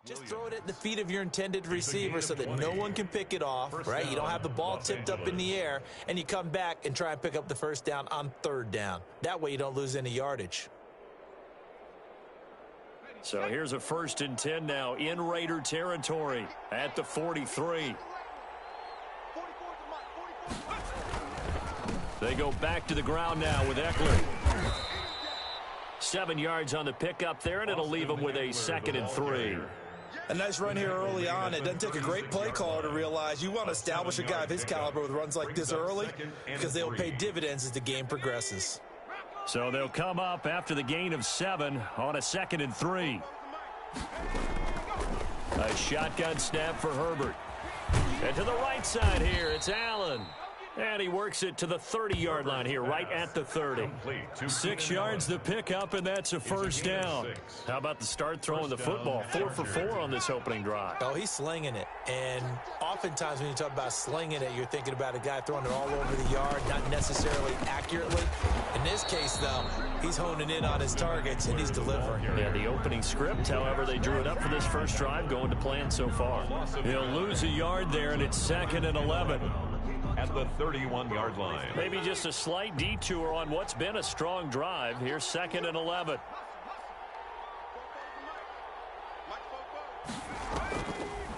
Just throw it at the feet of your intended receiver so that no one can pick it off, right? You don't have the ball tipped up in the air, and you come back and try and pick up the first down on third down. That way you don't lose any yardage. So here's a 1st and 10 now in Raider territory at the 43. They go back to the ground now with Eckler. 7 yards on the pickup there, and it'll leave them with a 2nd and 3. A nice run here early on. It doesn't take a great play caller to realize you want to establish a guy of his caliber with runs like this early because they'll pay dividends as the game progresses. So they'll come up after the gain of 7 on a 2nd and 3. A shotgun snap for Herbert. And to the right side here, it's Allen. And he works it to the 30-yard line here, right at the 30. 6 yards the pickup, and that's a 1st down. How about the start throwing the football? 4 for 4 on this opening drive. Oh, he's slinging it. And oftentimes when you talk about slinging it, you're thinking about a guy throwing it all over the yard, not necessarily accurately. In this case, though, he's honing in on his targets, and he's delivering. Yeah, the opening script, however, they drew it up for this first drive, going to plan so far. He'll lose a yard there, and it's 2nd and 11. At the 31-yard line. Maybe just a slight detour on what's been a strong drive. Here's 2nd and 11.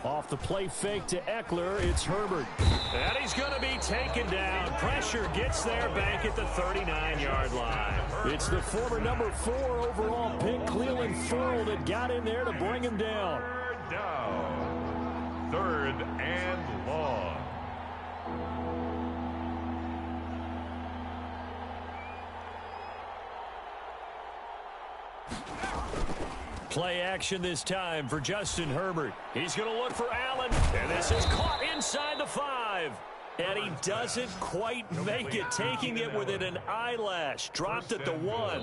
Off the play fake to Eckler, it's Herbert. And he's going to be taken down. Pressure gets there back at the 39-yard line. It's the former number 4 overall pick, Cleveland Ferrell, that got in there to bring him down. 3rd down. 3rd and long. Play action this time for Justin Herbert. He's going to look for Allen, and this is caught inside the 5. And he doesn't quite make it, taking it within an eyelash. Dropped at the 1.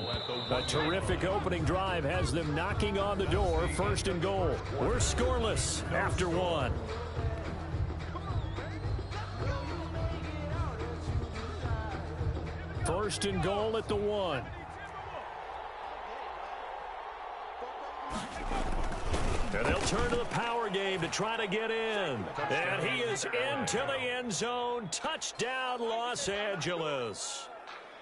A terrific opening drive has them knocking on the door. 1st and goal. We're scoreless after 1. First and goal at the 1. And they'll turn to the power game to try to get in. And he is into the end zone. Touchdown, Los Angeles.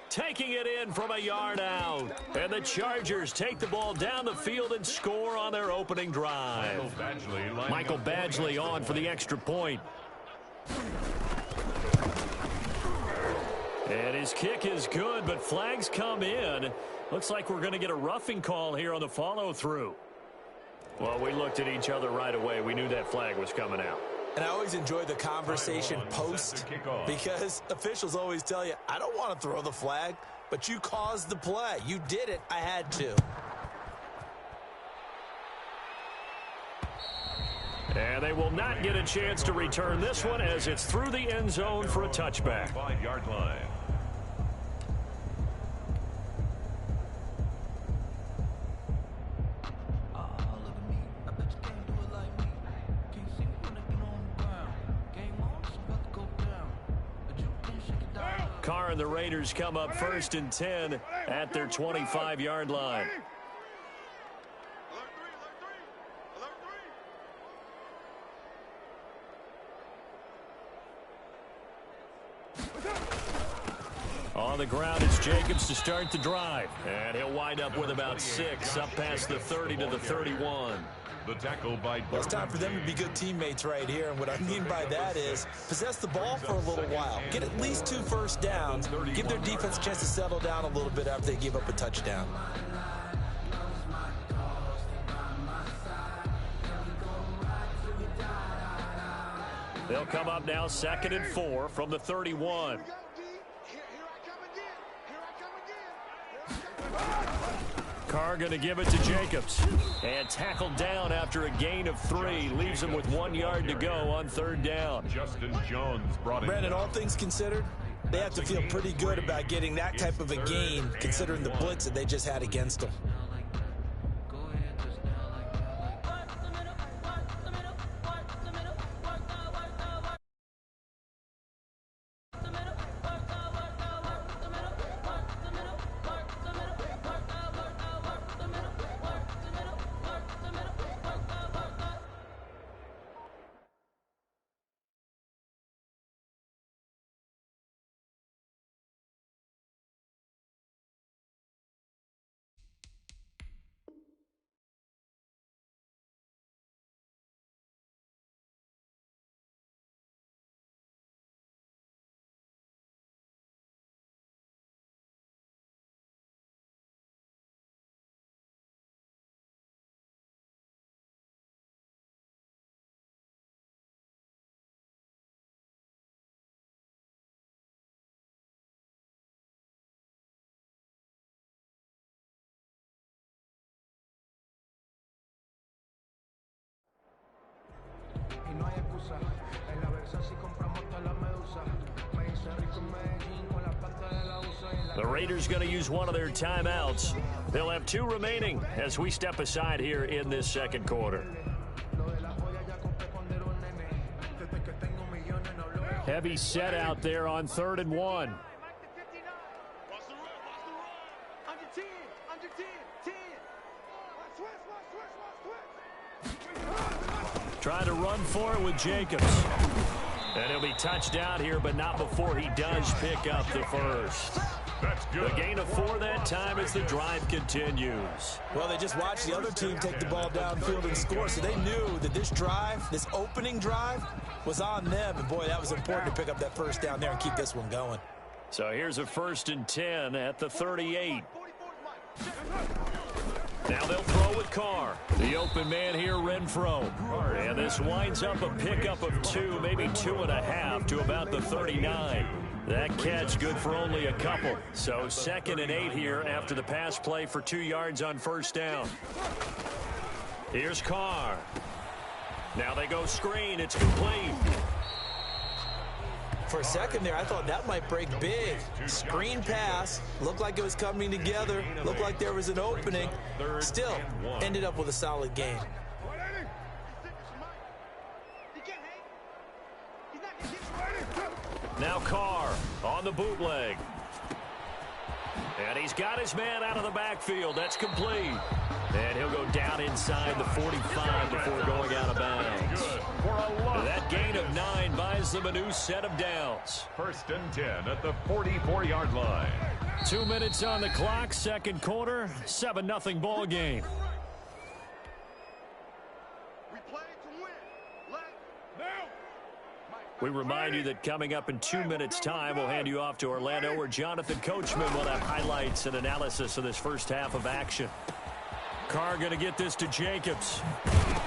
Taking it in from a yard out. And the Chargers take the ball down the field and score on their opening drive. Michael Badgley on for the extra point. And his kick is good, but flags come in. Looks like we're going to get a roughing call here on the follow-through. Well, we looked at each other right away. We knew that flag was coming out. And I always enjoy the conversation post because officials always tell you, I don't want to throw the flag, but you caused the play. You did it. I had to. And they will not get a chance to return this one as it's through the end zone for a touchback. 5-yard line. Carr and the Raiders come up 1st and 10 at their 25-yard line. On the ground, it's Jacobs to start the drive. And he'll wind up with about 6 up past the 30 to the 31. The tackle by well, it's time for them to be good teammates right here. And what I mean by that is possess the ball for a little while. Get at least 2 first downs. Give their defense a chance to settle down a little bit after they give up a touchdown. They'll come up now 2nd and 4 from the 31. Carr going to give it to Jacobs. And tackled down after a gain of 3. Leaves him with 1 yard to go on 3rd down. Justin Jones brought it. Brandon, all things considered, they have to feel pretty good about getting that type of a gain considering the blitz that they just had against them. The Raiders going to use one of their timeouts. They'll have 2 remaining as we step aside here in this second quarter. Heavy set out there on 3rd and 1. Trying to run for it with Jacobs. And he'll be touched out here, but not before he does pick up the first. That's good. A gain of 4 that time as the drive continues. Well, they just watched the other team take the ball downfield and score, so they knew that this drive, this opening drive, was on them. And, boy, that was important to pick up that first down there and keep this one going. So here's a 1st and 10 at the 38. Now they'll throw with Carr. The open man here, Renfro. And this winds up a pickup of 2, maybe 2.5 to about the 39. That catch good for only a couple. So 2nd and 8 here after the pass play for 2 yards on 1st down. Here's Carr. Now they go screen. It's complete. For a second there, I thought that might break big. Screen pass. Looked like it was coming together. Looked like there was an opening. Still, ended up with a solid game. Now Carr on the bootleg. And he's got his man out of the backfield. That's complete. And he'll go down inside the 45 before going out of bounds. That gain of 9 buys them a new set of downs. 1st and 10 at the 44-yard line. 2 minutes on the clock, second quarter, 7-0 ball game. We remind you that coming up in 2 minutes' time, we'll hand you off to Orlando, where Jonathan Coachman will have highlights and analysis of this first half of action. Carr going to get this to Jacobs.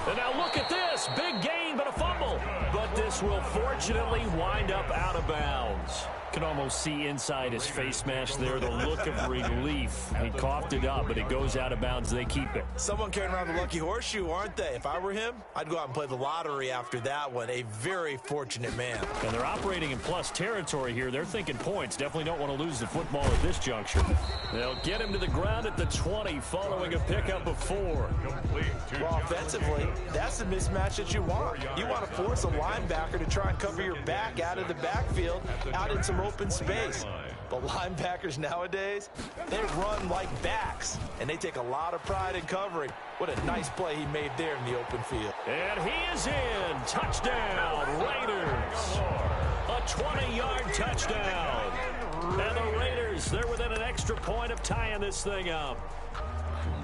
And now look at this. Big gain, but a fumble. But this will fortunately wind up out of bounds. Can almost see inside his face mask there the look of relief. He coughed it up, but it goes out of bounds. They keep it. Someone carrying around the lucky horseshoe, aren't they? If I were him, I'd go out and play the lottery after that one. A very fortunate man. And they're operating in plus territory here. They're thinking points. Definitely don't want to lose the football at this juncture. They'll get him to the ground at the 20 following a pickup of 4. Well, offensively, that's the mismatch that you want. You want to force a linebacker to try and cover your back out of the backfield, out in some open space. But linebackers nowadays, they run like backs, and they take a lot of pride in covering. What a nice play he made there in the open field. And he is in. Touchdown, Raiders. A 20-yard touchdown. And the Raiders, they're within an extra point of tying this thing up.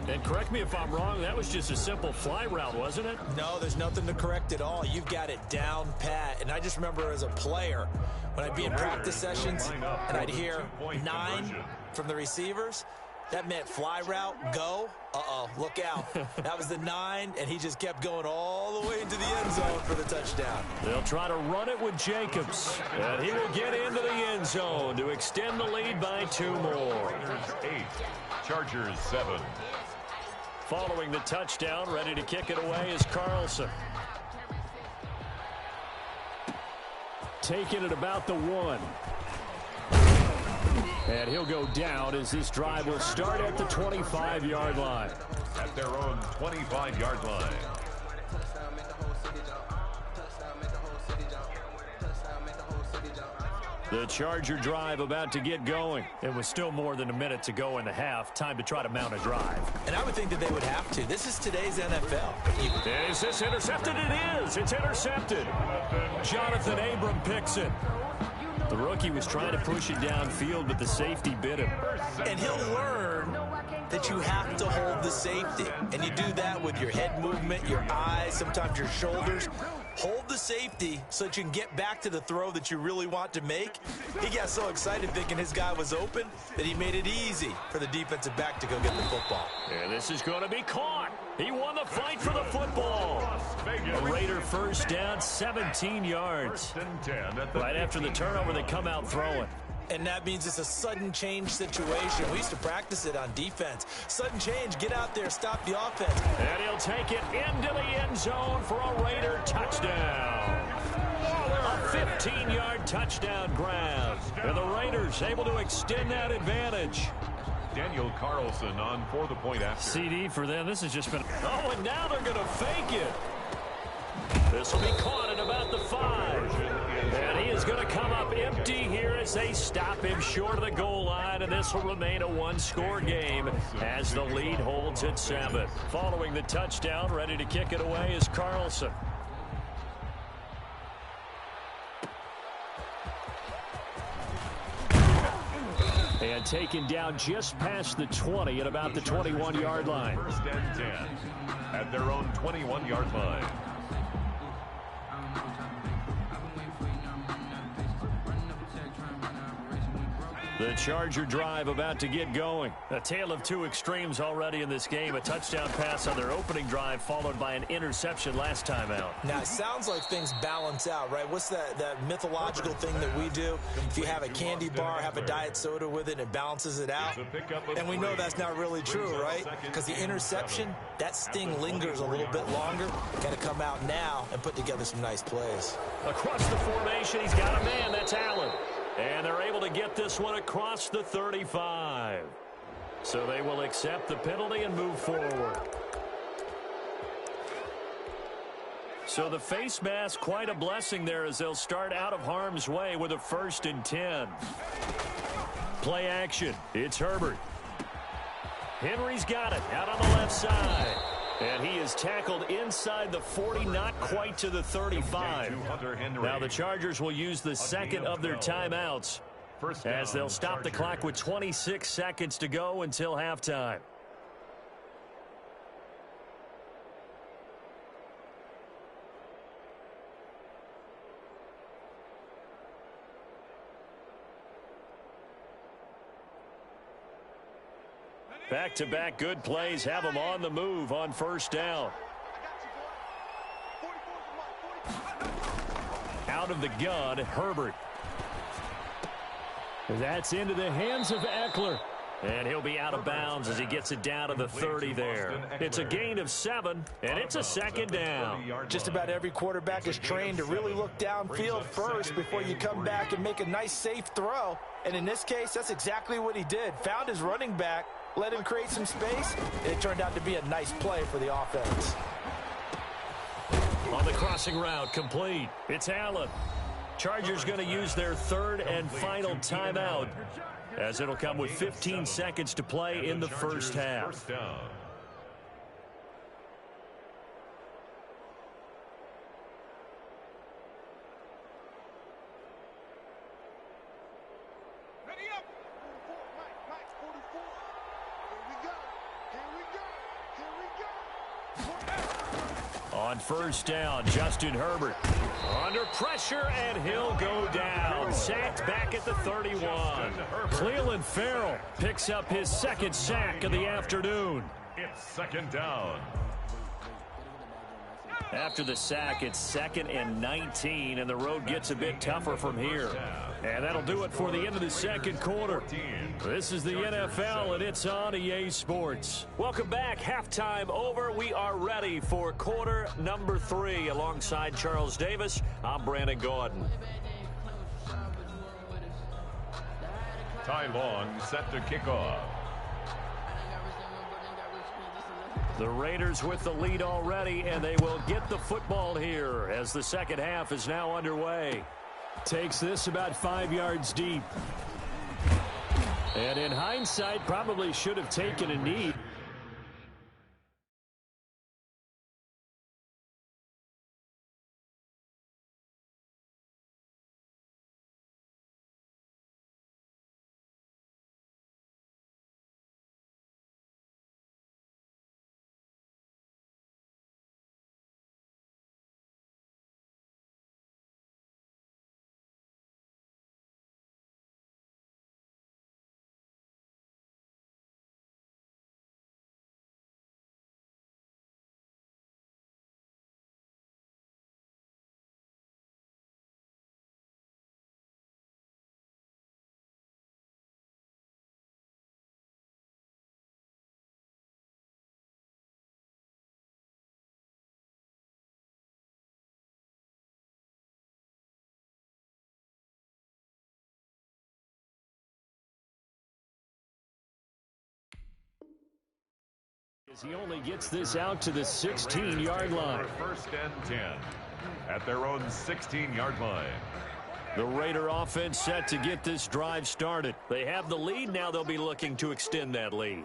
And correct me if I'm wrong, that was just a simple fly route, wasn't it? No, there's nothing to correct at all. You've got it down pat. And I just remember as a player, when I'd be in practice sessions and I'd hear 9 from the receivers, that meant fly route, go. Uh-oh, look out. That was the 9, and he just kept going all the way into the end zone for the touchdown. They'll try to run it with Jacobs. And he will get into the end zone to extend the lead by 2 more. 8, Chargers 7. Following the touchdown, ready to kick it away is Carlson. Taking it about the 1. And he'll go down as this drive will start at the 25-yard line. At their own 25-yard line. The Charger drive about to get going. It was still more than a minute to go in the half. Time to try to mount a drive. And I would think that they would have to. This is today's NFL. Is this intercepted? It is. It's intercepted. Jonathan Abram picks it. The rookie was trying to push it downfield, but the safety bit him. And he'll learn that you have to hold the safety. And you do that with your head movement, your eyes, sometimes your shoulders. Hold the safety so that you can get back to the throw that you really want to make. He got so excited thinking his guy was open that he made it easy for the defensive back to go get the football. And this is going to be caught. He won the fight for the football. A Raider first down, 17 yards. Right after the turnover, they come out throwing. And that means it's a sudden change situation. We used to practice it on defense. Sudden change, get out there, stop the offense. And he'll take it into the end zone for a Raider touchdown. A 15-yard touchdown grab. And the Raiders able to extend that advantage. Daniel Carlson on for the point after. CD for them. This has just been... Oh, and now they're going to fake it. This will be caught at about the 5. And he is going to come up empty here as they stop him short of the goal line. And this will remain a one-score game as the lead holds at 7. Following the touchdown, ready to kick it away is Carlson. And taken down just past the 20 at about the 21-yard line. First and 10 at their own 21-yard line. The Charger drive about to get going. A tale of two extremes already in this game. A touchdown pass on their opening drive followed by an interception last time out. Now, it sounds like things balance out, right? What's that mythological thing that we do? If you have a candy bar, have a diet soda with it, it balances it out. And we know that's not really true, right? Because the interception, that sting lingers a little bit longer. Got to come out now and put together some nice plays. Across the formation, he's got a man. That's Allen. And they're able to get this one across the 35. So they will accept the penalty and move forward. So the face mask, quite a blessing there as they'll start out of harm's way with a 1st and 10. Play action. It's Herbert. Henry's got it out on the left side. And he is tackled inside the 40, not quite to the 35. Now the Chargers will use the second of their timeouts as they'll stop the clock with 26 seconds to go until halftime. Back-to-back good plays have them on the move on 1st down. Out of the gun, Herbert. That's into the hands of Eckler. And he'll be out of bounds as he gets it down to the 30 there. It's a gain of 7, and it's a 2nd down. Just about every quarterback is trained to really look downfield first before you come back and make a nice, safe throw. And in this case, that's exactly what he did. Found his running back, let him create some space. It turned out to be a nice play for the offense. On the crossing route, complete. It's Allen. Chargers going to use their 3rd and final timeout, as it'll come with 15 seconds to play in the first half. On 1st down, Justin Herbert under pressure, and he'll go down. Sacked back at the 31. Cleveland Farrell picks up his 2nd sack of the afternoon. It's 2nd down. After the sack, it's 2nd and 19, and the road gets a bit tougher from here. And that'll do it for the end of the 2nd quarter. This is the NFL, and it's on EA Sports. Welcome back. Halftime over. We are ready for quarter number 3. Alongside Charles Davis, I'm Brandon Gordon. Ty Long set to kick off. The Raiders with the lead already, and they will get the football here as the 2nd half is now underway. Takes this about 5 yards deep. And in hindsight, probably should have taken a knee. He only gets this out to the 16-yard line. First and 10 at their own 16-yard line. The Raider offense set to get this drive started. They have the lead. Now they'll be looking to extend that lead.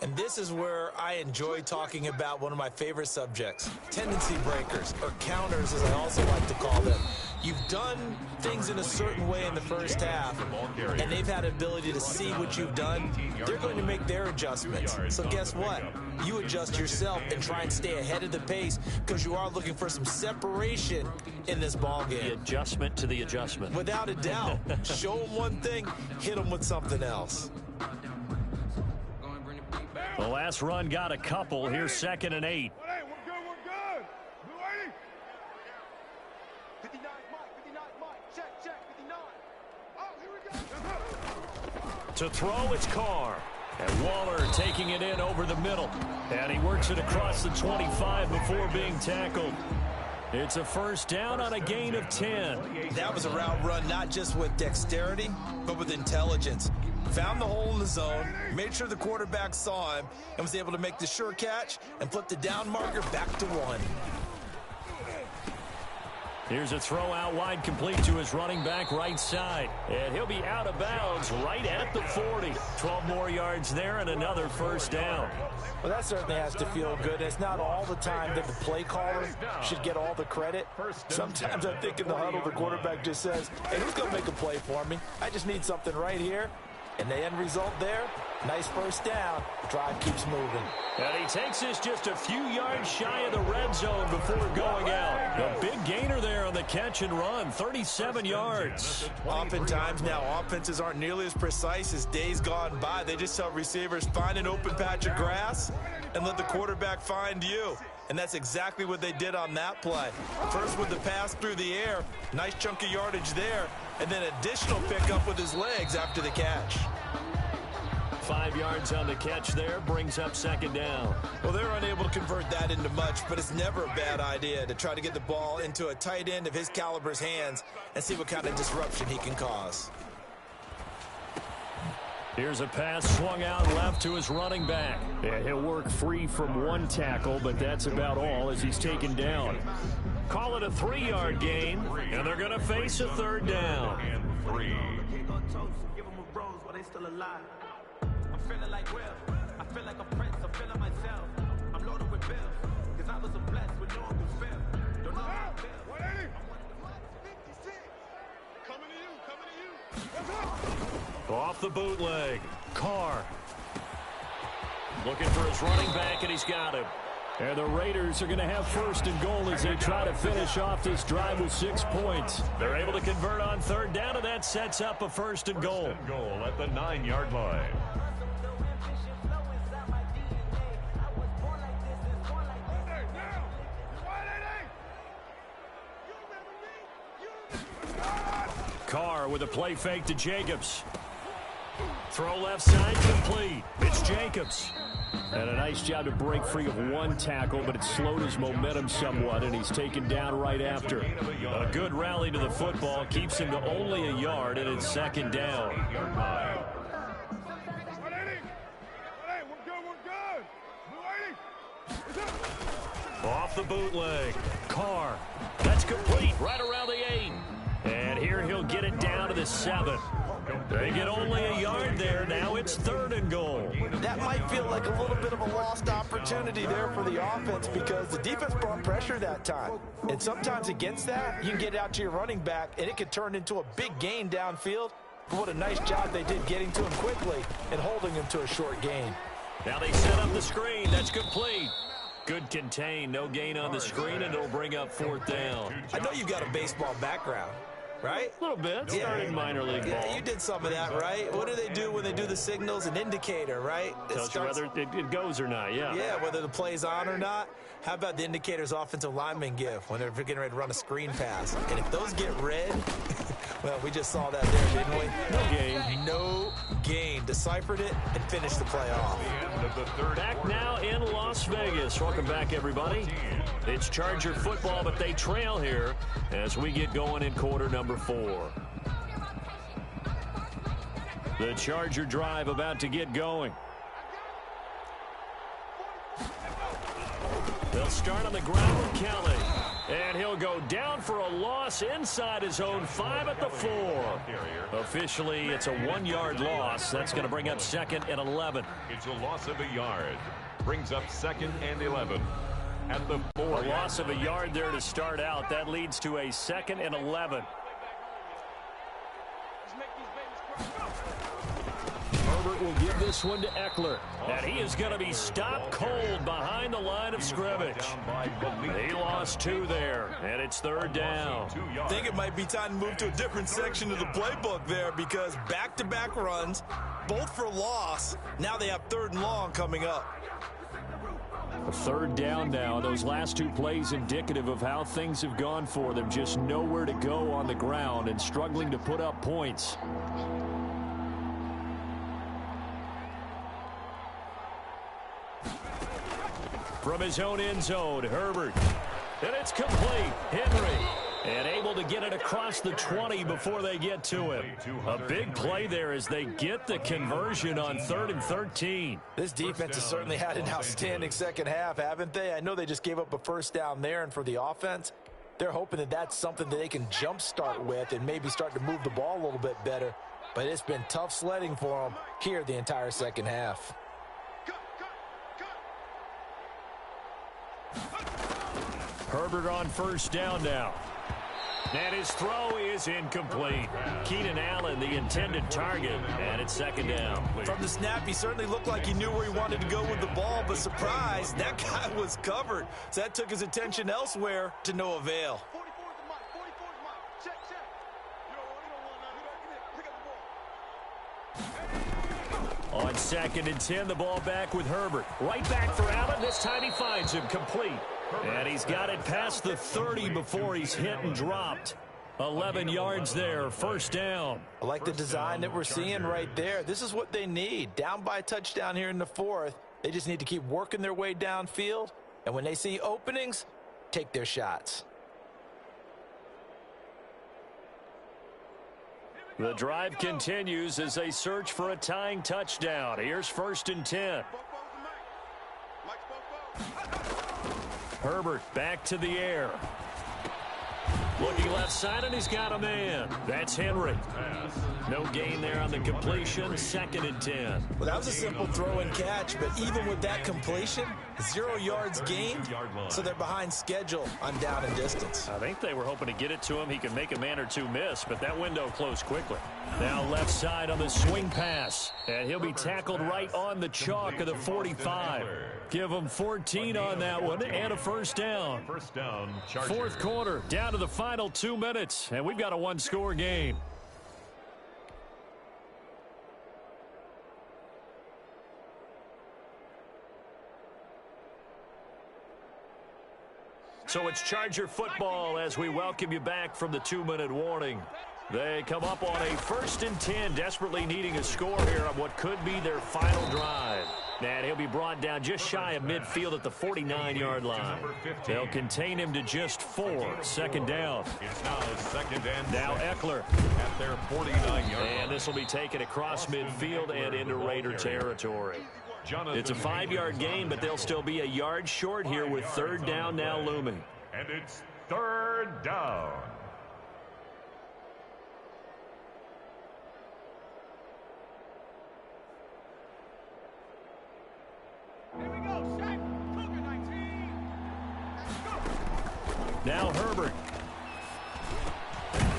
And this is where I enjoy talking about one of my favorite subjects, tendency breakers, or counters as I also like to call them. You've done things in a certain way in the first half, and they've had ability to see what you've done. They're going to make their adjustments. So guess what? You adjust yourself and try and stay ahead of the pace because you are looking for some separation in this ball game. The adjustment to the adjustment. Without a doubt. Show them one thing, hit them with something else. The last run got a couple. Here's 2nd and 8. We're good. 59, Mike. Check. 59. Oh, here we go. To throw, it's Carr. And Waller taking it in over the middle. And he works it across the 25 before being tackled. It's a first down on a gain of 10. That was a route run not just with dexterity, but with intelligence. Found the hole in the zone, made sure the quarterback saw him, and was able to make the sure catch and flip the down marker back to 1. Here's a throw out wide, complete to his running back right side. And he'll be out of bounds right at the 40. 12 more yards there and another first down. Well, that certainly has to feel good. It's not all the time that the play caller should get all the credit. Sometimes I think in the huddle, the quarterback just says, hey, who's going to make a play for me? I just need something right here. And the end result there, nice first down. Drive keeps moving. And he takes this just a few yards shy of the red zone before going out. A big gainer there on the catch and run, 37 yards. Oftentimes now, offenses aren't nearly as precise as days gone by. They just tell receivers, find an open patch of grass and let the quarterback find you. And that's exactly what they did on that play. First with the pass through the air, nice chunk of yardage there, and then additional pickup with his legs after the catch. 5 yards on the catch there, brings up 2nd down. Well, they're unable to convert that into much, but it's never a bad idea to try to get the ball into a tight end of his caliber's hands and see what kind of disruption he can cause. Here's a pass swung out left to his running back. Yeah, he'll work free from one tackle, but that's about all as he's taken down. Call it a 3-yard gain, and they're going to face a 3rd down. And 3. I'm feeling like Will. I feel like a prince. I'm feeling myself. I'm loaded with bills. Cause I was a blessed with no one can feel. Don't know how I feel. 180. 56. Coming to you. Off the bootleg. Carr. Looking for his running back, and he's got him. And the Raiders are going to have 1st and goal as they try to finish off this drive with 6 points. They're able to convert on 3rd down, and that sets up a 1st and goal. 1st and goal at the 9-yard line. Carr with a play fake to Jacobs. Throw left side, complete. It's Jacobs. And a nice job to break free of one tackle, but it slowed his momentum somewhat, and he's taken down right after. A good rally to the football keeps him to only a yard, and it's 2nd down. Off the bootleg. Carr. That's complete right around the 8. And here he'll get it down to the 7. They get only a yard there. Now it's 3rd and goal. That might feel like a little bit of a lost opportunity there for the offense because the defense brought pressure that time. And sometimes against that, you can get out to your running back, and it could turn into a big gain downfield. But what a nice job they did getting to him quickly and holding him to a short gain. Now they set up the screen. That's complete. Good contain. No gain on the screen, and it'll bring up 4th down. I know you've got a baseball background, right? A little bit. Started minor league ball. Yeah, you did some of that, right? What do they do when they do the signals? An indicator, right? Tells you whether it goes or not, yeah. Yeah, whether the play's on or not. How about the indicators offensive linemen give when they're getting ready to run a screen pass? And if those get red, well, we just saw that there, didn't we? No gain. No gain. Deciphered it and finished the play off. Back now in Las Vegas. Welcome back, everybody. It's Charger football, but they trail here as we get going in quarter number 4. The Charger drive about to get going. They'll start on the ground with Kelly. And he'll go down for a loss inside his own 5 at the 4. Officially, it's a 1-yard loss. That's going to bring up 2nd and 11. It's a loss of a yard. Brings up 2nd and 11. At the 4. A loss of a yard there to start out. That leads to a 2nd and 11. Herbert will give this one to Eckler. And he is going to be stopped cold behind the line of scrimmage. He lost 2 there, and it's 3rd down. I think it might be time to move to a different section of the playbook there because back-to-back runs, both for loss. Now they have 3rd and long coming up. A 3rd down now. Those last 2 plays indicative of how things have gone for them. Just nowhere to go on the ground and struggling to put up points. From his own end zone, Herbert. And it's complete. Henry. And able to get it across the 20 before they get to him. A big play there as they get the conversion on 3rd and 13. This defense has certainly had an outstanding second half, haven't they? I know they just gave up a first down there, and for the offense, they're hoping that that's something that they can jumpstart with and maybe start to move the ball a little bit better. But it's been tough sledding for them here the entire second half. Herbert on first down now. And his throw is incomplete. Keenan Allen, the intended target, and it's 2nd down. From the snap, he certainly looked like he knew where he wanted to go with the ball, but surprise, that guy was covered. So that took his attention elsewhere to no avail. 44's the mic. 44's the mic. Check, check. You don't want none. On 2nd and 10, the ball back with Herbert. Right back for Allen. This time he finds him complete. And he's got it past the 30 before he's hit and dropped. 11 yards there, 1st down. I like the design that we're seeing right there. This is what they need. Down by a touchdown here in the 4th. They just need to keep working their way downfield. And when they see openings, take their shots. The drive continues as they search for a tying touchdown. Here's 1st and 10. Herbert back to the air. Looking left side, and he's got a man. That's Henry. No gain there on the completion. 2nd and 10. Well, that was a simple throw and catch, but even with that completion, 0 yards gained, so they're behind schedule on down and distance. I think they were hoping to get it to him. He could make a man or 2 miss, but that window closed quickly. Now left side on the swing pass, and he'll be tackled right on the chalk of the 45. Give him 14 on that one and a 1st down. 4th quarter, down to the final 2 minutes, and we've got a 1-score game. So it's Charger football as we welcome you back from the 2-minute warning. They come up on a 1st and 10, desperately needing a score here on what could be their final drive. And he'll be brought down just shy of midfield at the 49-yard line. They'll contain him to just 4. 2nd down. It's now 2nd and now Eckler at their 49-yard line. And this will be taken across midfield and into Raider territory. It's a 5-yard gain, but they'll still be a yard short here with 3rd down now looming. And it's 3rd down. Here we go, Shaq. Cougar 19. Now Herbert.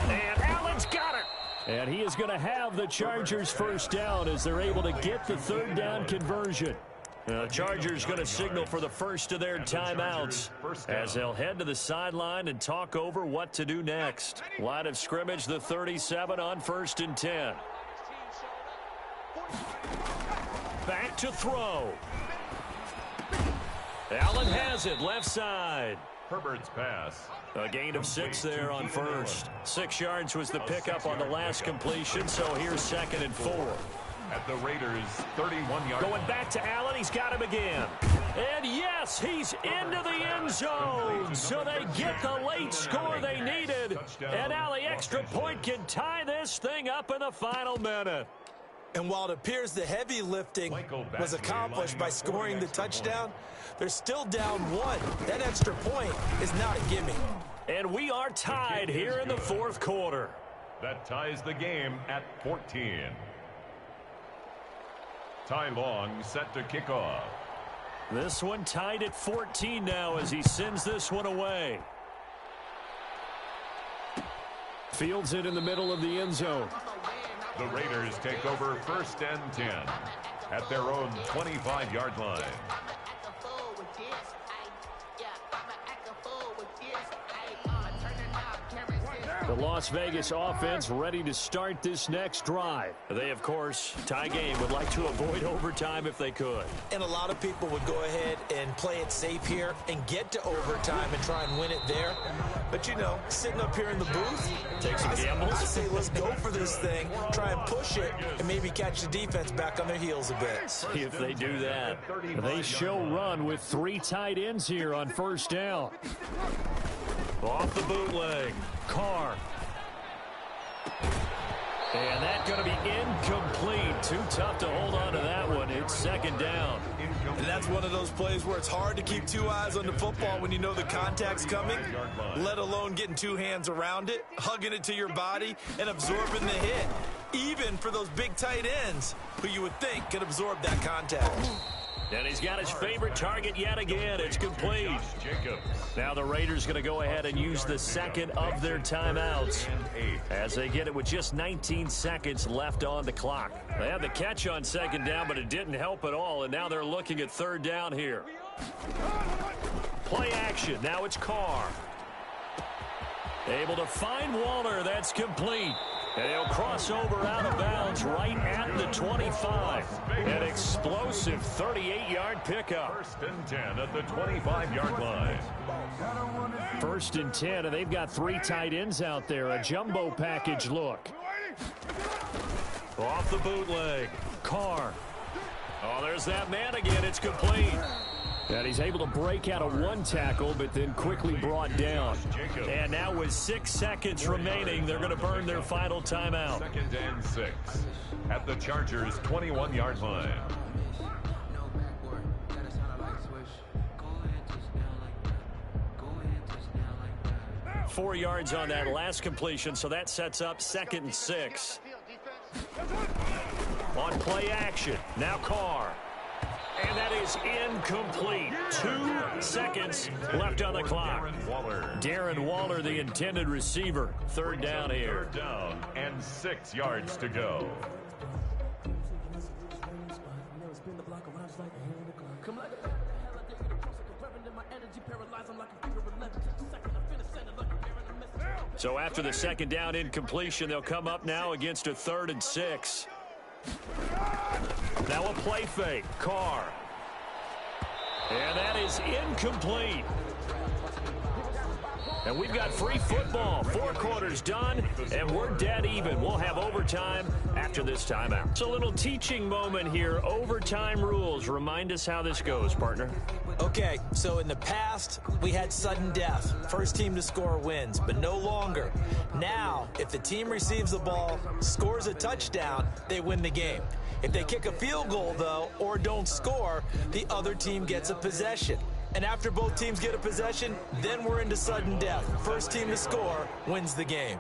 And Allen's got it. And he is going to have the Chargers 1st down as they're able to get the 3rd down conversion. The Chargers going to signal for the first of their timeouts as they'll head to the sideline and talk over what to do next. Line of scrimmage, the 37 on 1st and 10. Back to throw. Allen has it, left side. Herbert's pass. A gain of 6 there on 1st. 6 yards was the pickup on the last completion, so here's 2nd and 4. At the Raiders' 31-yard line. Going back to Allen, he's got him again. And yes, he's into the end zone. So they get the late score they needed. And now the extra point can tie this thing up in the final minute. And while it appears the heavy lifting was accomplished by scoring the touchdown, they're still down 1. That extra point is not a gimme. And we are tied here in the fourth quarter. That ties the game at 14. Ty Long set to kick off. This one tied at 14 now as he sends this one away. Fields it in the middle of the end zone. The Raiders take over 1st and 10 at their own 25-yard line. The Las Vegas offense ready to start this next drive. They, of course, tie game, would like to avoid overtime if they could. And a lot of people would go ahead and play it safe here and get to overtime and try and win it there. But, you know, sitting up here in the booth, take some gambles. I say let's go for this thing, try and push it, and maybe catch the defense back on their heels a bit. See if they do that. They show run with 3 tight ends here on 1st down. Off the bootleg. Carr. And that's going to be incomplete. Too tough to hold on to that one. It's 2nd down. And that's one of those plays where it's hard to keep 2 eyes on the football when you know the contact's coming, let alone getting 2 hands around it, hugging it to your body, and absorbing the hit. Even for those big tight ends who you would think could absorb that contact. And he's got his favorite target yet again. It's complete. Now the Raiders going to go ahead and use the 2nd of their timeouts as they get it with just 19 seconds left on the clock. They had the catch on 2nd down, but it didn't help at all, and now they're looking at 3rd down here. Play action. Now it's Carr. Able to find Waller. That's complete. And he'll cross over out of bounds right at the 25. An explosive 38-yard pickup. 1st and 10 at the 25-yard line. 1st and 10, and they've got 3 tight ends out there. A jumbo package look. Off the bootleg. Carr. Oh, there's that man again. It's complete. And he's able to break out of 1 tackle, but then quickly brought down. And now with 6 seconds remaining, they're going to burn their final timeout. 2nd and 6 at the Chargers' 21-yard line. Four yards on that last completion, so that sets up 2nd and 6. On play action, now Carr. And that is incomplete. 2 seconds left on the clock. Darren Waller, the intended receiver. 3rd down here. 3rd down and 6 yards to go. So after the 2nd down incompletion, they'll come up now against a 3rd and 6. Now a play fake. Carr. And that is incomplete. And we've got free football. 4 quarters done, and we're dead even. We'll have overtime after this timeout. So a little teaching moment here. Overtime rules. Remind us how this goes, partner. Okay, so in the past, we had sudden death. First team to score wins, but no longer. Now, if the team receives the ball, scores a touchdown, they win the game. If they kick a field goal, though, or don't score, the other team gets a possession. And after both teams get a possession, then we're into sudden death. First team to score wins the game.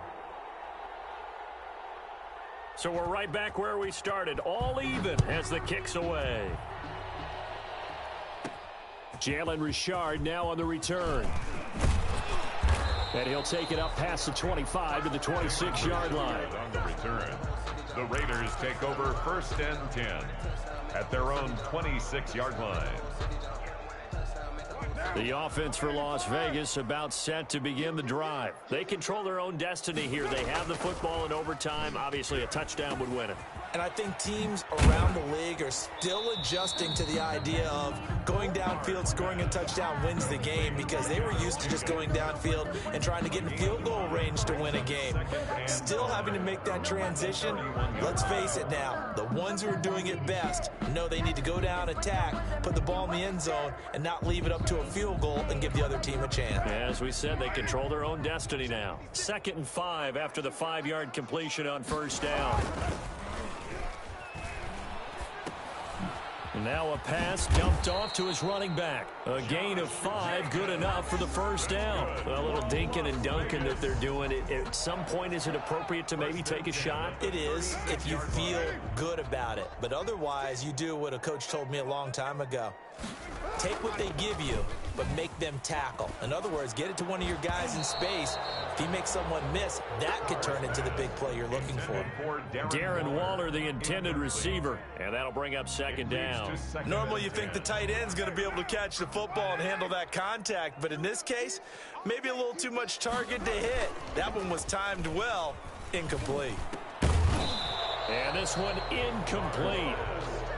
So we're right back where we started, all even as the kick's away. Jalen Richard now on the return. And he'll take it up past the 25 to the 26-yard line. On the return, the Raiders take over 1st and 10 at their own 26-yard line. The offense for Las Vegas about set to begin the drive. They control their own destiny here. They have the football in overtime. Obviously, a touchdown would win it. And I think teams around the league are still adjusting to the idea of going downfield, scoring a touchdown wins the game, because they were used to just going downfield and trying to get in field goal range to win a game. Still having to make that transition. Let's face it now, the ones who are doing it best know they need to go down, attack, put the ball in the end zone, and not leave it up to a field goal and give the other team a chance. As we said, they control their own destiny now. 2nd and 5 after the 5-yard completion on 1st down. Now a pass dumped off to his running back. A gain of 5, good enough for the first down. A little dinking and dunking that they're doing. At some point, is it appropriate to maybe take a shot? It is if you feel good about it. But otherwise, you do what a coach told me a long time ago. Take what they give you, but make them tackle. In other words, get it to one of your guys in space. If he makes someone miss, that could turn into the big play you're looking for. Darren Waller, the intended receiver, and that'll bring up second down. Normally you think the tight end's going to be able to catch the football and handle that contact, but in this case, maybe a little too much target to hit. That one was timed well, incomplete. And this one incomplete.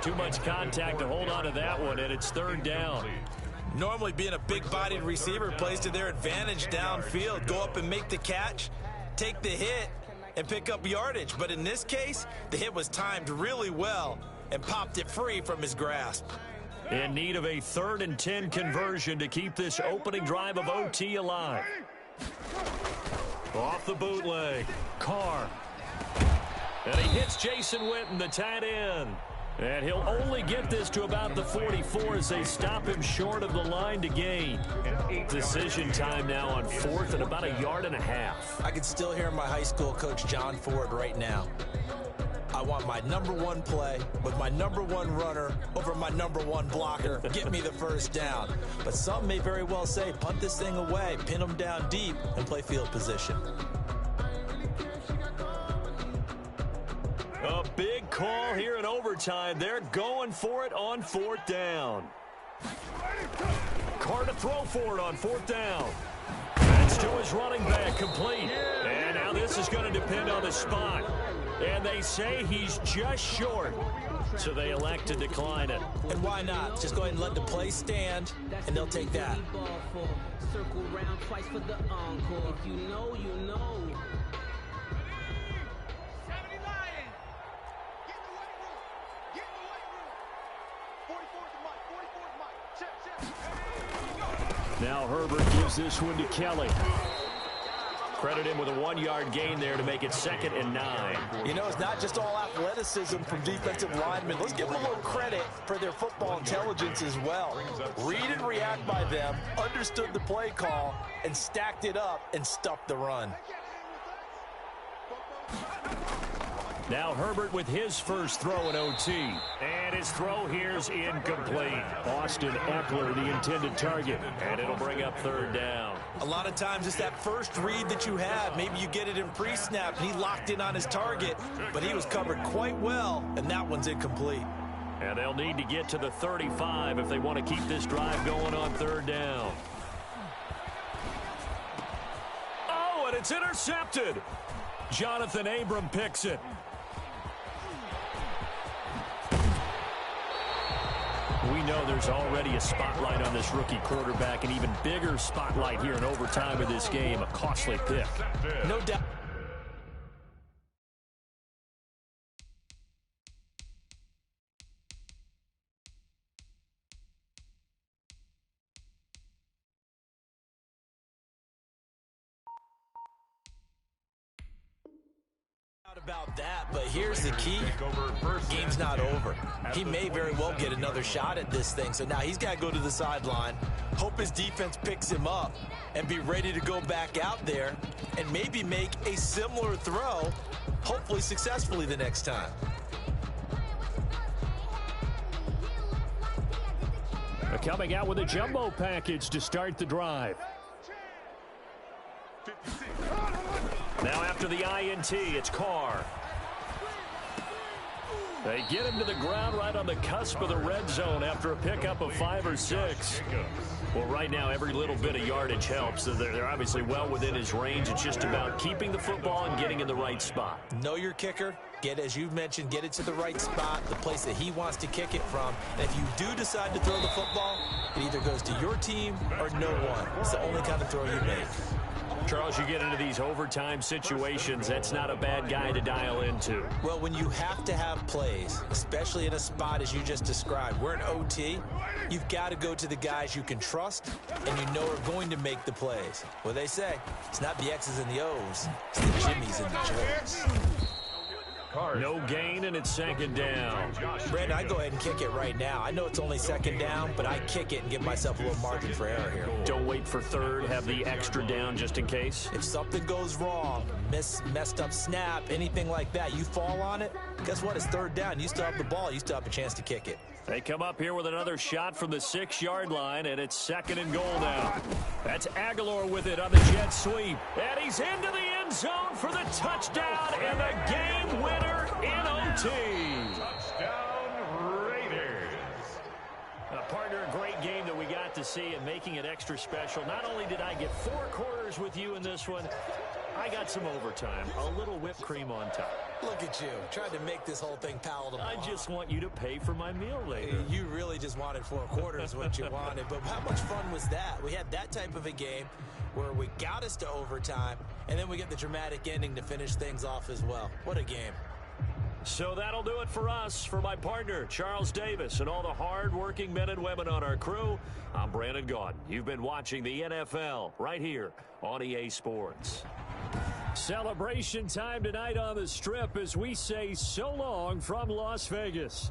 Too much contact to hold on to that one, and it's third down. Normally being a big-bodied receiver plays to their advantage downfield. Go up and make the catch, take the hit, and pick up yardage. But in this case, the hit was timed really well and popped it free from his grasp. In need of a 3rd and 10 conversion to keep this opening drive of OT alive. Off the bootleg, Carr. And he hits Jason Witten, the tight end. And he'll only get this to about the 44 as they stop him short of the line to gain. Decision time now on 4th and about 1.5 yards. I can still hear my high school coach, John Ford, right now. I want my #1 play with my #1 runner over my #1 blocker. Get me the first down. But some may very well say, punt this thing away, pin them down deep, and play field position. A big call here in overtime. They're going for it on 4th down. Carr to throw for it on 4th down. That's to his running back, complete. And now this is going to depend on the spot. And they say he's just short, so they elect to decline it. And why not? Just go ahead and let the play stand, and they'll take that. Circle round twice for the encore. If you know, you know. Now Herbert gives this one to Kelly. Credit him with a 1-yard gain there to make it 2nd and 9. You know, it's not just all athleticism from defensive linemen. Let's give them a little credit for their football intelligence as well. Read and react by them, understood the play call, and stacked it up and stuffed the run. Now Herbert with his first throw in OT. And his throw here's incomplete. Austin Eckler, the intended target. And it'll bring up 3rd down. A lot of times it's that first read that you have. Maybe you get it in pre-snap, and he locked in on his target, but he was covered quite well, and that one's incomplete. And they'll need to get to the 35 if they want to keep this drive going on 3rd down. Oh, and it's intercepted. Jonathan Abram picks it. We know there's already a spotlight on this rookie quarterback, an even bigger spotlight here in overtime of this game. A costly pick. No doubt. About that, but here's the key. Game's not over. He may very well get another shot at this thing, so now he's got to go to the sideline, hope his defense picks him up, and be ready to go back out there and maybe make a similar throw, hopefully successfully the next time. They're coming out with a jumbo package to start the drive. Now after the INT, it's Carr. They get him to the ground right on the cusp of the red zone after a pickup of 5 or 6. Well, right now, every little bit of yardage helps. So they're obviously well within his range. It's just about keeping the football and getting in the right spot. Know your kicker. Get, as you mentioned, get it to the right spot, the place that he wants to kick it from. And if you do decide to throw the football, it either goes to your team or no one. It's the only kind of throw you make. Charles, you get into these overtime situations, that's not a bad guy to dial into. Well, when you have to have plays, especially in a spot as you just described, we're in OT, you've got to go to the guys you can trust and you know are going to make the plays. Well, they say, it's not the X's and the O's, it's the Jimmys and the Joes. card. No gain, and it's second down. Brandon, I go ahead and kick it right now. I know it's only second down, but I kick it and give myself a little margin for error here. Don't wait for third. Have the extra down just in case. If something goes wrong, messed up snap, anything like that, you fall on it, guess what? It's third down. You still have the ball. You still have a chance to kick it. They come up here with another shot from the 6-yard line, and it's second and goal now. That's Aguilar with it on the jet sweep. And he's into the end zone for the touchdown and the game winner in OT. Touchdown, Raiders. Partner, a great game that we got to see and making it extra special. Not only did I get 4 quarters with you in this one, I got some overtime, a little whipped cream on top. Look at you, trying to make this whole thing palatable. I just want you to pay for my meal later. You really just wanted 4 quarters, what you wanted. But how much fun was that? We had that type of a game where we got us to overtime, and then we get the dramatic ending to finish things off as well. What a game. So that'll do it for us. For my partner, Charles Davis, and all the hard-working men and women on our crew, I'm Brandon Gaudin. You've been watching the NFL right here on EA Sports. Celebration time tonight on the Strip as we say so long from Las Vegas.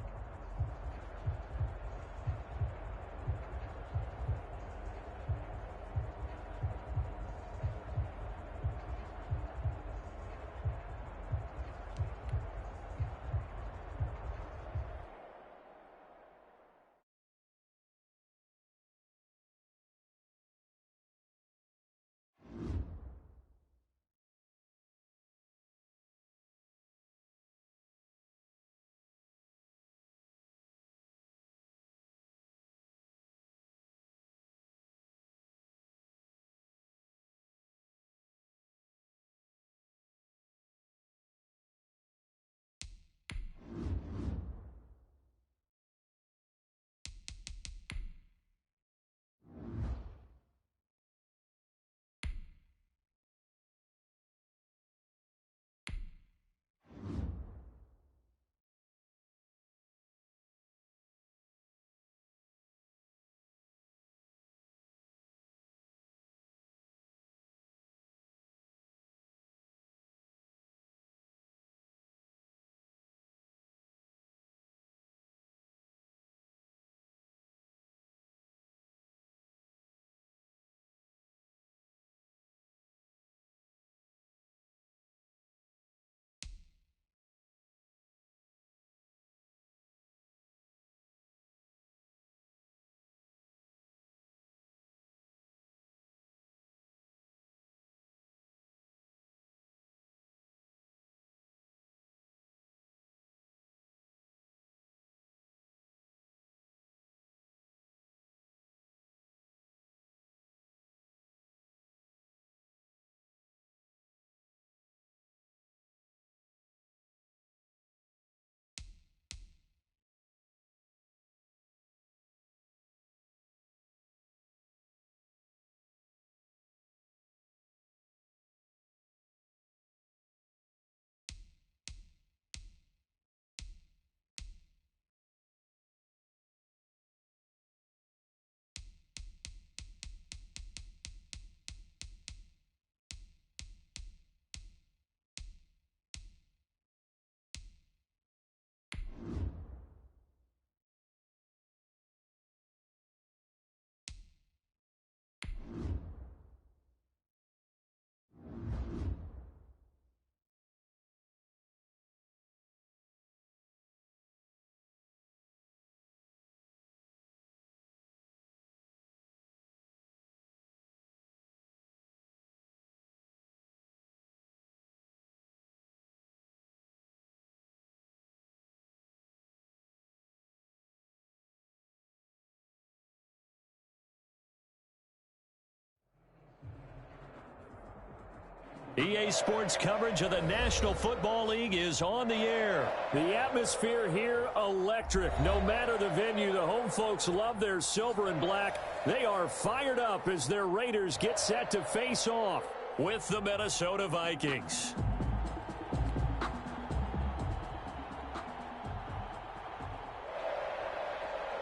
EA Sports coverage of the National Football League is on the air. The atmosphere here, electric. No matter the venue, the home folks love their silver and black. They are fired up as their Raiders get set to face off with the Minnesota Vikings.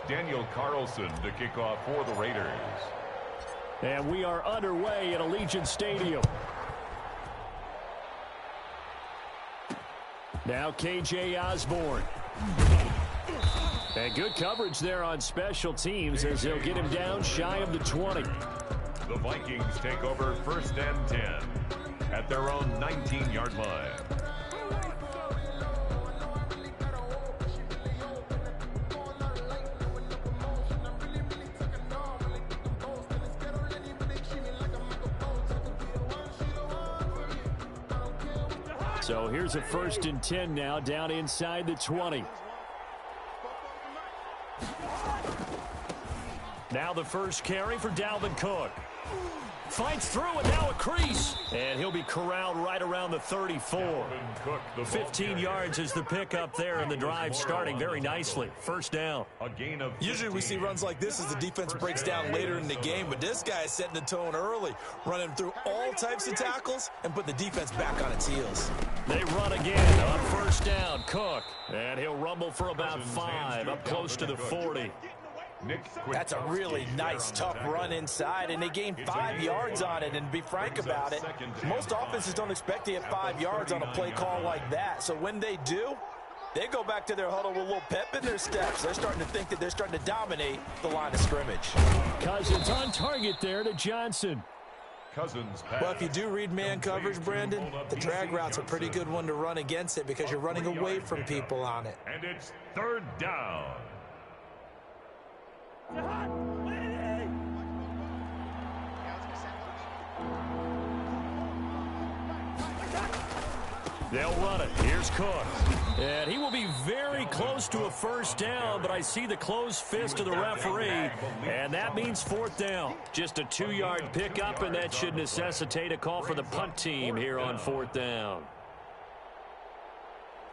Daniel Carlson to kick off for the Raiders. And we are underway at Allegiant Stadium. Now K.J. Osborne. And good coverage there on special teams as they'll get him down shy of the 20. The Vikings take over 1st and 10 at their own 19-yard line. So here's a 1st and 10 now down inside the 20. Now the first carry for Dalvin Cook. Fights through and now a crease. And he'll be corralled right around the 34. 15 yards is the pickup there, and the drive starting very nicely. 1st down. Usually we see runs like this as the defense breaks down later in the game, but this guy is setting the tone early, running through all types of tackles and put the defense back on its heels. They run again on 1st down. Cook. And he'll rumble for about 5, up close to the 40. That's a really nice, tough run inside, and they gained 5 yards on it. And to be frank about it, most offenses don't expect to get 5 yards on a play call like that. So when they do, they go back to their huddle with a little pep in their steps. They're starting to think that they're starting to dominate the line of scrimmage. Cousins on target there to Johnson. Well, if you do read man coverage, Brandon, the drag route's a pretty good one to run against it because you're running away from people on it. And it's 3rd down. They'll run it. Here's Cook. And he will be very close to a 1st down, but I see the closed fist of the referee, and that means 4th down. Just a 2-yard pickup, and that should necessitate a call for the punt team here on 4th down.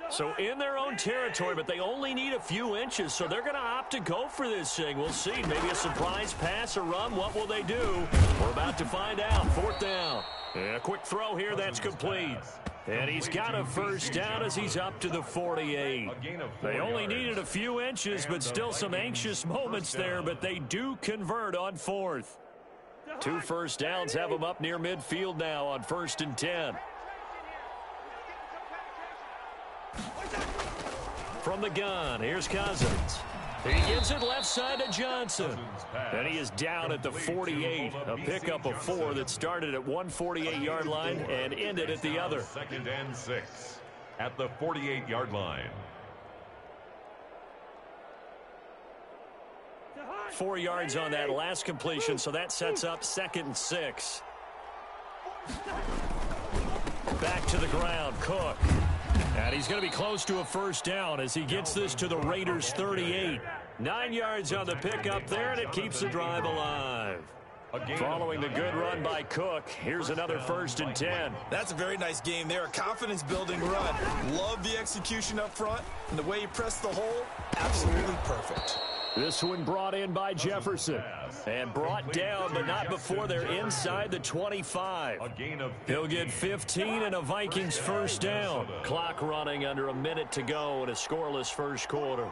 So in their own territory, but they only need a few inches, so they're going to opt to go for this thing. We'll see. Maybe a surprise pass or run. What will they do? We're about to find out. 4th down. And a quick throw here. That's complete. And he's got a 1st down as he's up to the 48. They only needed a few inches, but still some anxious moments there, but they do convert on 4th. 2 1st downs have them up near midfield now on 1st and 10. From the gun, here's Cousins. He gets it left side to Johnson. And he is down at the 48. A pickup of 4 that started at 148-yard line and ended at the other. 2nd and 6 at the 48-yard line. 4 yards on that last completion, so that sets up 2nd and 6. Back to the ground, Cook. And he's going to be close to a 1st down as he gets this to the Raiders' 38. 9 yards on the pickup there, and it keeps the drive alive. Following the good run by Cook, here's another 1st and 10. That's a very nice game there. A confidence-building run. Love the execution up front, and the way he pressed the hole, absolutely perfect. This one brought in by Jefferson and brought down, but not before they're inside the 25. He'll get 15 and a Vikings 1st down. Clock running under a minute to go in a scoreless 1st quarter.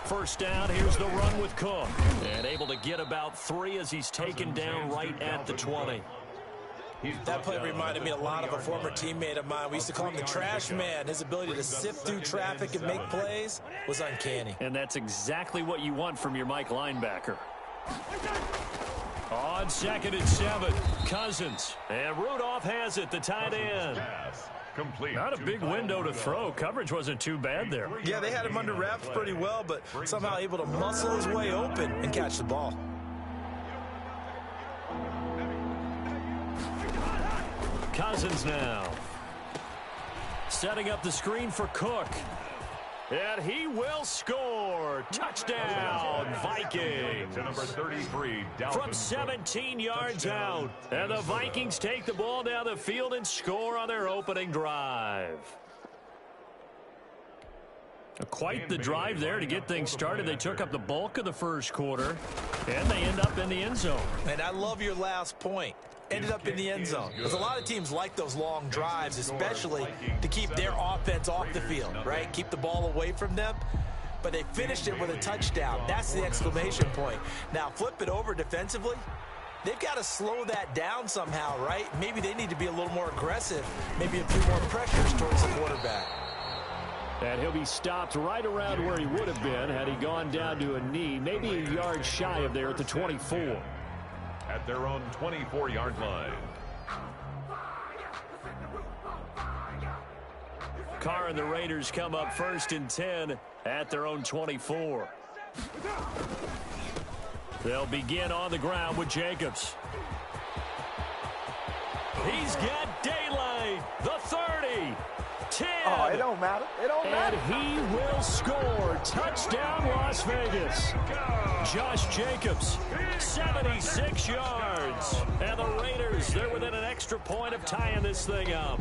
1st down, here's the run with Cook. And able to get about 3 as he's taken down right at the 20. That play reminded me a lot of a former teammate of mine. We used to call him the trash man. His ability to sift through traffic and make plays was uncanny. And that's exactly what you want from your Mike linebacker. On 2nd and 7, Cousins. And Rudolph has it, the tight end. Not a big window to throw. Coverage wasn't too bad there. Yeah, they had him under wraps pretty well, but somehow able to muscle his way open and catch the ball. Cousins now. Setting up the screen for Cook. And he will score. Touchdown, Vikings. To number 33, from 17 yards out. And the Vikings take the ball down the field and score on their opening drive. Quite the drive there to get things started. They took up the bulk of the 1st quarter, and they end up in the end zone. And I love your last point. Ended up in the end zone. Because a lot of teams like those long drives, especially to keep their offense off the field, right? Keep the ball away from them. But they finished it with a touchdown. That's the exclamation point. Now, flip it over defensively. they've got to slow that down somehow, right? Maybe they need to be a little more aggressive, maybe a few more pressures towards the quarterback. And he'll be stopped right around where he would have been had he gone down to a knee, maybe a yard shy of there at the 24. At their own 24-yard line. Carr and the Raiders come up 1st and 10 at their own 24. They'll begin on the ground with Jacobs. He's got daylight. The 30. 10. Oh, it don't matter. It don't matter. And he will score. Touchdown, Las Vegas. Josh Jacobs, 76 yards. And the Raiders, they're within an extra point of tying this thing up.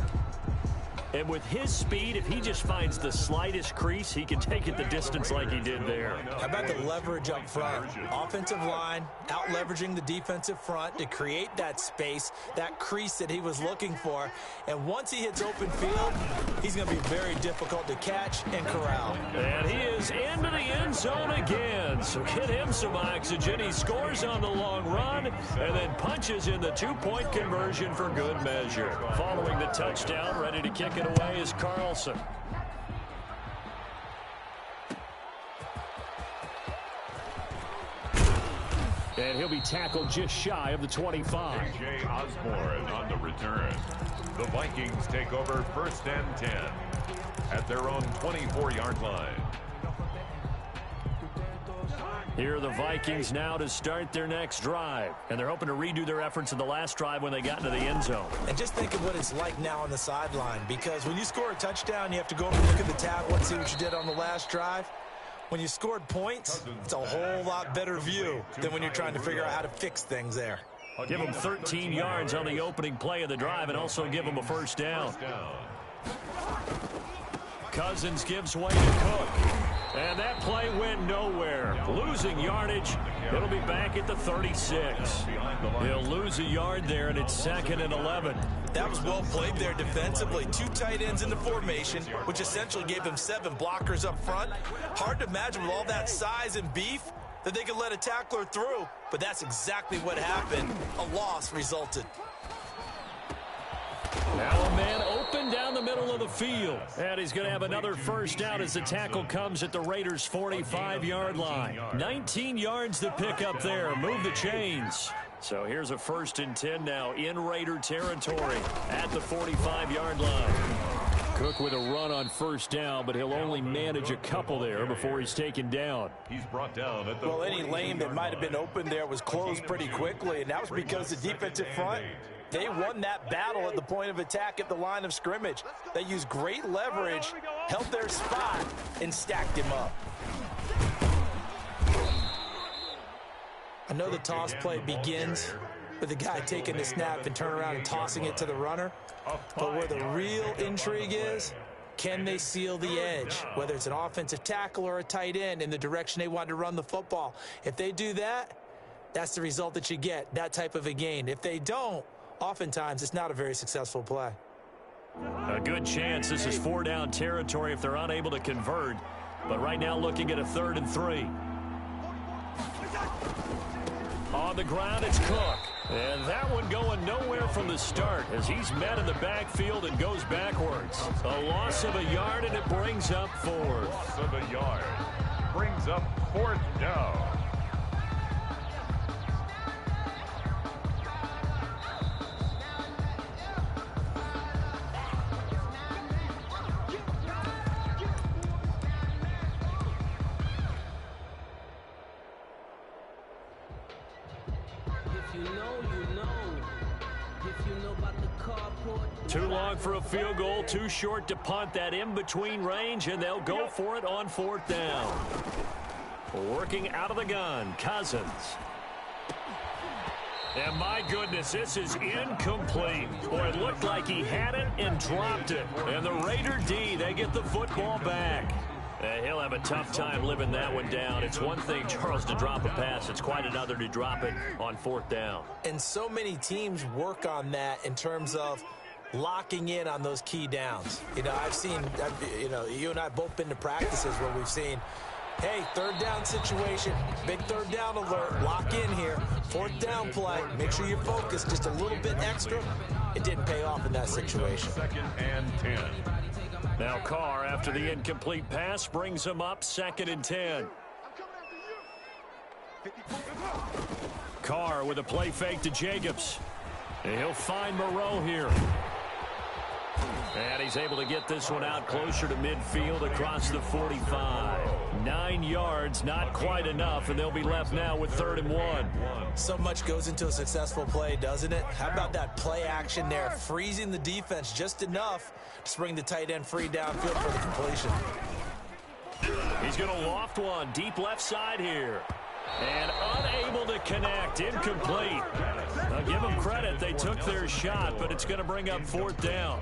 And with his speed, if he just finds the slightest crease, he can take it the distance like he did there. How about the leverage up front? Offensive line out-leveraging the defensive front to create that space, that crease that he was looking for. And once he hits open field, he's going to be very difficult to catch and corral. And he is into the end zone again. So get him some oxygen. He scores on the long run and then punches in the two-point conversion for good measure. Following the touchdown, ready to kick it away is Carlson. And he'll be tackled just shy of the 25. J. Osborne on the return. The Vikings take over 1st and 10 at their own 24-yard line. Here are the Vikings now to start their next drive. And they're hoping to redo their efforts in the last drive when they got into the end zone. And just think of what it's like now on the sideline, because when you score a touchdown, you have to go over and look at the tablet and see what you did on the last drive. When you scored points, it's a whole lot better view than when you're trying to figure out how to fix things there. Give them 13 yards on the opening play of the drive and also give them a first down. Cousins gives way to Cook. And that play went nowhere. Losing yardage. It'll be back at the 36. He'll lose a yard there, and it's 2nd and 11. That was well played there defensively. 2 tight ends in the formation, which essentially gave them 7 blockers up front. Hard to imagine with all that size and beef that they could let a tackler through. But that's exactly what happened. A loss resulted. Now a man open down the middle of the field. And he's going to have another first down as the tackle comes at the Raiders' 45-yard line. 19 yards to pick up there. Move the chains. So here's a 1st and 10 now in Raider territory at the 45-yard line. Cook with a run on first down, but he'll only manage a couple there before he's taken down. He's brought down at the Well, any lane that might have been open there was closed pretty quickly, and that was because the defensive front, they won that battle at the point of attack at the line of scrimmage. They used great leverage, held their spot, and stacked him up. I know the toss play begins with the guy taking the snap and turn around and tossing it to the runner. But where the real intrigue is, can they seal the edge, whether it's an offensive tackle or a tight end in the direction they want to run the football? If they do that, that's the result that you get, that type of a gain. If they don't, oftentimes it's not a very successful play. A good chance this is 4-down territory if they're unable to convert. But right now looking at a 3rd and 3. On the ground, it's Cook. And that one going nowhere from the start as he's met in the backfield and goes backwards. A loss of a yard, and it brings up 4th. Loss of a yard. Brings up 4th down. Too long for a field goal, too short to punt that in-between range, and they'll go for it on 4th down. Working out of the gun, Cousins. And my goodness, this is incomplete. Boy, it looked like he had it and dropped it. And the Raider D, they get the football back. He'll have a tough time living that one down. It's one thing, Charles, to drop a pass. It's quite another to drop it on 4th down. And so many teams work on that in terms of locking in on those key downs. You know, I've seen, you know, you and I have both been to practices where we've seen Hey, third down situation. Big third down alert. Lock in here. Fourth down play. Make sure you're focused just a little bit extra. It didn't pay off in that situation. 2nd and 10. Now Carr, after the incomplete pass, brings him up 2nd and 10. Carr with a play fake to Jacobs. And he'll find Moreau here. And he's able to get this one out closer to midfield across the 45. 9 yards, not quite enough, and they'll be left now with 3rd and 1. So much goes into a successful play, doesn't it? How about that play action there, freezing the defense just enough to bring the tight end free downfield for the completion. He's going to loft one deep left side here. And unable to connect, incomplete. Now give them credit, they took their shot, but it's going to bring up 4th down.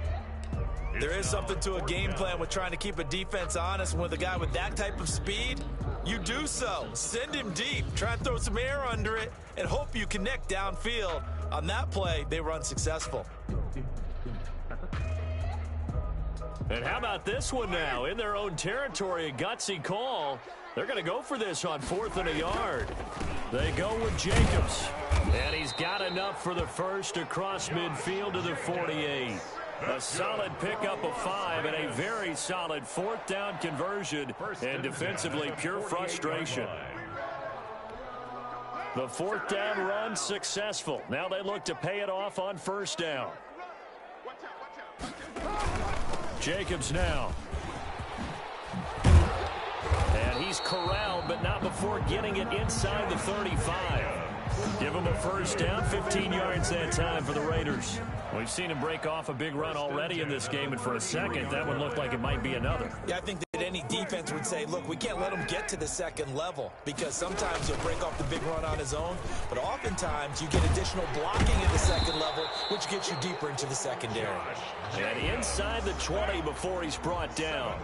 There is something to a game plan with trying to keep a defense honest. With a guy with that type of speed, you do so. Send him deep, try and throw some air under it, and hope you connect downfield. On that play, they were unsuccessful. And how about this one now? In their own territory, a gutsy call. They're going to go for this on 4th and a yard. They go with Jacobs. And he's got enough for the first across midfield to the 48. A solid pickup of 5 and a very solid 4th down conversion, and defensively pure frustration. The 4th down run successful. Now they look to pay it off on 1st down. Jacobs now. And he's corralled, but not before getting it inside the 35. Give him a 1st down, 15 yards that time for the Raiders. We've seen him break off a big run already in this game, and for a second, that one looked like it might be another. Yeah, I think that any defense would say, look, we can't let him get to the 2nd level, because sometimes he'll break off the big run on his own, but oftentimes you get additional blocking at the 2nd level, which gets you deeper into the secondary. And inside the 20 before he's brought down.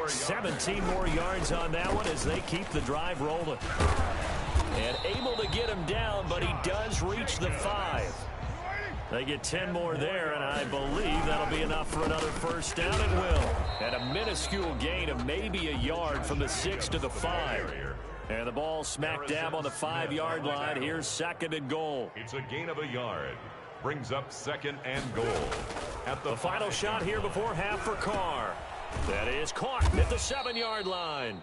17 more yards on that one as they keep the drive rolling. And able to get him down, but he does reach the 5. They get 10 more there, and I believe that'll be enough for another 1st down. It will. And a minuscule gain of maybe a yard from the 6 to the 5. And the ball smack dab on the 5-yard line. Here's 2nd and goal. It's a gain of a yard. Brings up 2nd and goal. At the final shot here before half for Carr. That is caught at the 7-yard line.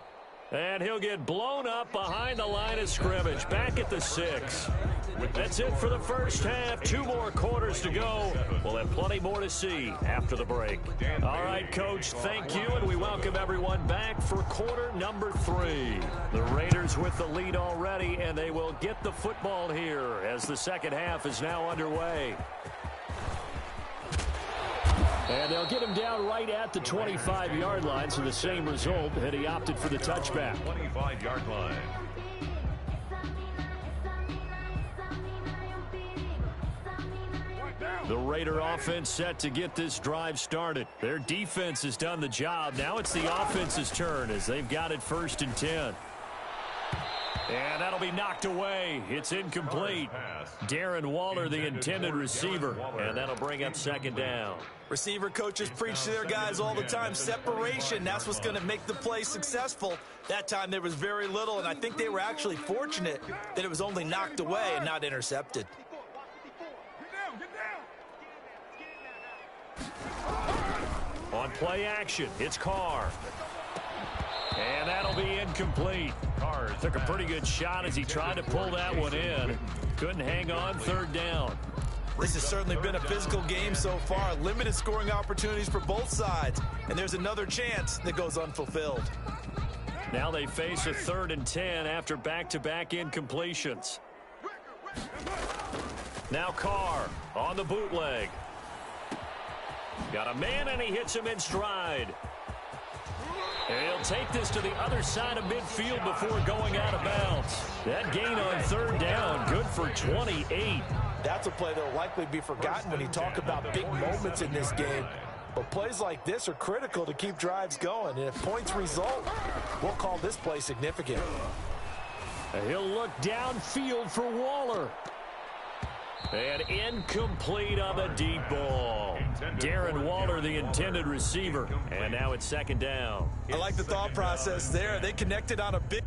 And he'll get blown up behind the line of scrimmage, back at the 6. That's it for the first half. 2 more quarters to go. We'll have plenty more to see after the break. All right, Coach, thank you, and we welcome everyone back for quarter number 3. The Raiders with the lead already, and they will get the football here as the second half is now underway. And they'll get him down right at the 25-yard line, so the same result, and he opted for the touchback. 25-yard line. The Raider offense set to get this drive started. Their defense has done the job. Now it's the offense's turn as they've got it 1st and 10. And that'll be knocked away. It's incomplete. Darren Waller, the intended receiver, and that'll bring up 2nd down. Receiver coaches preach to their guys all the time. Separation, that's what's going to make the play successful. That time there was very little, and I think they were actually fortunate that it was only knocked away and not intercepted. On play action, it's Carr. And that'll be incomplete. Carr took a pretty good shot as he tried to pull that one in. Couldn't hang on, 3rd down. This has certainly been a physical game so far. Limited scoring opportunities for both sides. And there's another chance that goes unfulfilled. Now they face a 3rd and 10 after back-to-back incompletions. Now Carr on the bootleg. Got a man, and he hits him in stride. And he'll take this to the other side of midfield before going out of bounds. That gain on 3rd down, good for 28. That's a play that will likely be forgotten when you talk about big moments in this game. But plays like this are critical to keep drives going. And if points result, we'll call this play significant. And he'll look downfield for Waller. And incomplete on the deep ball. Darren Waller, the intended receiver. And now it's second down. I like the thought process there. They connected on a big...